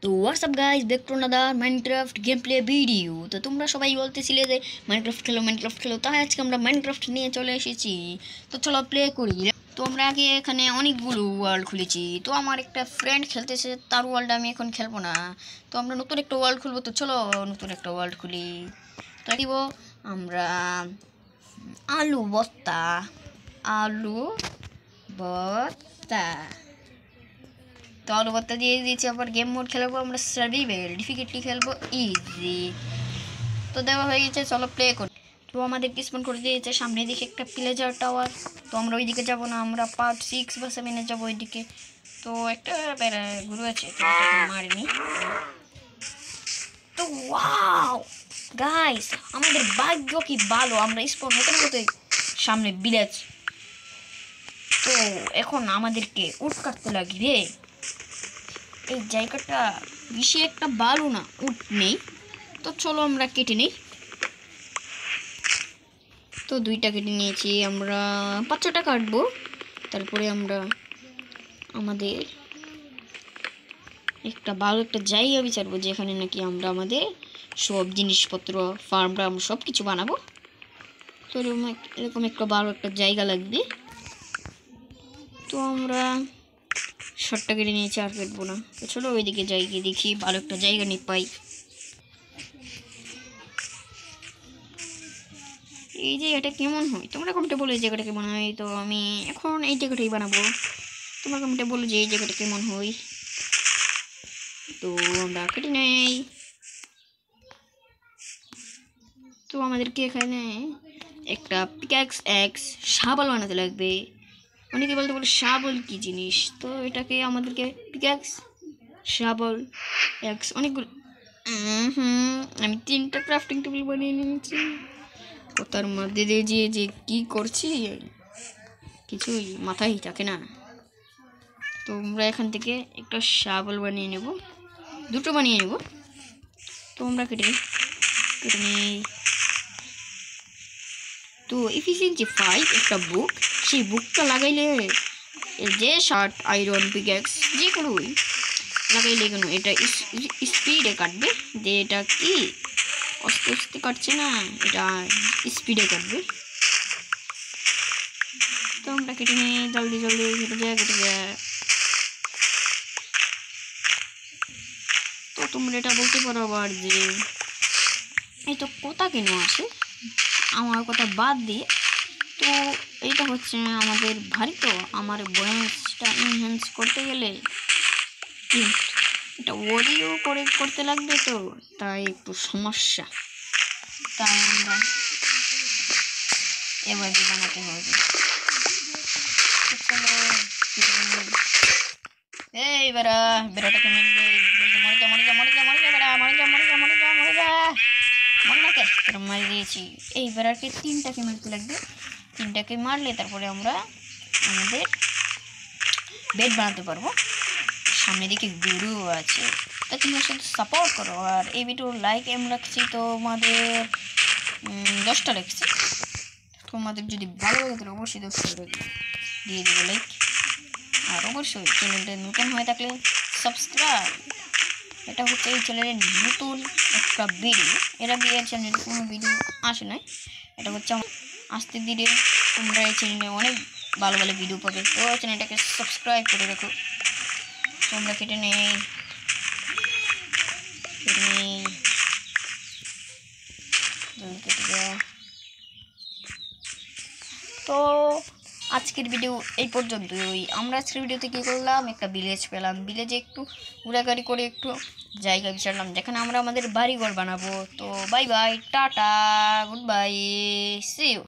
তো WhatsApp guys, back to another Minecraft game play video. তো তোমরা সবাই বলতেছিলে যে মাইনক্রাফট খেলো, তাই আজকে আমরা মাইনক্রাফট নিয়ে চলে এসেছি। তো চলো প্লে করি। তো আমরা আগে এখানে অনেকগুলো ওয়ার্ল্ড খুলেছি। তো আমার একটা ফ্রেন্ড খেলতেছে, তার ওয়ার্ল্ড আমি এখন খেলবো না। তো আমরা নতুন একটা ওয়ার্ল্ড খুলবো। তো চলো নতুন একটা ওয়ার্ল্ড খুলি। তো দিব আমরা আলু বস্তা। তো আলু ভর্তা দিয়ে দিয়েছি। আবার গেম মোড খেলবো আমরা সার্ভাইভাল, ডিফিকাল্টলি খেলবো ইজি। তো দেওয়া হয়ে গেছে, চলো প্লে করি। তো আমাদেরকে স্পন করে দিয়েছে সামনে দিকে একটা প্লেজার টাওয়ার। তো আমরা ওইদিকে যাবো না, আমরা পার্ট 6 বা 7 যাবো ওইদিকে। তো একটা গুরু আছে, মারিনি। তো ওয়াও গাইস, আমাদের ভাগ্য কি ভালো, আমরা স্পন হতে না হতে সামনে ভিলেজ। তো এখন আমাদেরকে উঠ কাটতে লাগবে। এই জায়গাটা বেশি একটা ভালো না, উঠ নেই। তো চলো আমরা কেটে নিই। তো 2টা কেটে নিয়েছি, আমরা 5-6টা কাটবো। তারপরে আমরা আমাদের একটা ভালো একটা জায়গা বিচারবো, যেখানে নাকি আমরা আমাদের সব জিনিসপত্র ফার্মরা আমরা সব কিছু বানাবো। তো এরকম একটা ভালো একটা জায়গা লাগবে। তো আমরা শর্টটা কেটে নিয়েছি, আর কাটবো না। তো চলো ওইদিকে যাই, গিয়ে দেখি ভালো একটা জায়গা নিয়ে পাই। এই জায়গাটা কেমন হয় তোমরা কমেন্টে বলো, এই জায়গাটা কেমন হয়। তো আমি এখন এই জায়গাটাই বানাবো, তোমরা কমেন্টে বলো যে এই জায়গাটা কেমন হয়। তো আমরা কেটে নেই। তো আমাদেরকে এখানে একটা পিক্যাক্স এক্স শাবল বানাতে লাগবে। অনেকে বলতে বলে শাবল কি জিনিস। তো এটাকে আমাদেরকে পিক্যাক্স শাবল এক্স অনেকগুলো আমি 3টা ক্রাফটিং টেবিল বানিয়ে নিয়েছি। ও তার মধ্যে দিয়ে যে কী করছি কিছুই মাথায় থাকে না। তো আমরা এখান থেকে একটা শাবল বানিয়ে নেব, 2টো বানিয়ে নেব। তো আমরা কেটে নিই। তো এফিসিয়েন্সি 5 একটা বুক, সেই বুকটা লাগাইলে যে শার্ট আয়রন পিক্যাক্স যে কোনোই লাগাইলে কেন এটা স্পিডে কাটবে। যে এটা কি আস্তে আস্তে কাটছে না, এটা স্পিডে কাটবে। তো আমরা কেটে নিই, জলদি কেটে যায়। তো তোমরা এটা বলতে পারো আবার যে এই তো কথা কেন আসে, আমার কথা বাদ দিয়ে। তো এইটা হচ্ছে আমাদের ভারী, তো আমার ভয়েসটা এনহ্যান্স করতে গেলে এটা অডিও করে করতে লাগবে, তো তাই একটু সমস্যা। তাই আমরা এবার বানাতে হবে। এই বেড়াটাকে মারি দিয়েছি। এই বেড়াকে 3টাকে মারতে লাগবে, 3টাকে মারলে তারপরে আমরা আমাদের বেড বানাতে পারবো। সামনের দিকে গুরু আছে, তাই তোমরা শুধু সাপোর্ট করো। আর এই ভিডিও লাইক রাখছি তোমাদের 10টা রাখছি। তোমাদের যদি ভালো লাগে তাহলে অবশ্যই 10টা দিয়ে দেবে লাইক। আর অবশ্যই চ্যানেলটা নতুন হয়ে থাকলে সাবস্ক্রাইব। এটা হচ্ছে এই চ্যানেলের নতুন একটা ভিডিও, এর আগে এই চ্যানেলে কোনো ভিডিও আসে নাই। এটা হচ্ছে আস্তে ধীরে তোমরা এই চ্যানেলে অনেক ভালো ভালো ভিডিও পাবে। তো চ্যানেলটাকে সাবস্ক্রাইব করে রাখো। তোমরা কেটে নেই। তো আজকের ভিডিও এই পর্যন্তই। আমরা আজকের ভিডিওতে কী করলাম, একটা ভিলেজ পেলাম, ভিলেজে একটু ঘোরাঘুরি করে একটু জায়গা বিচারলাম যেখানে আমরা আমাদের বাড়িঘর বানাবো। তো bye bye, tata, goodbye, see you.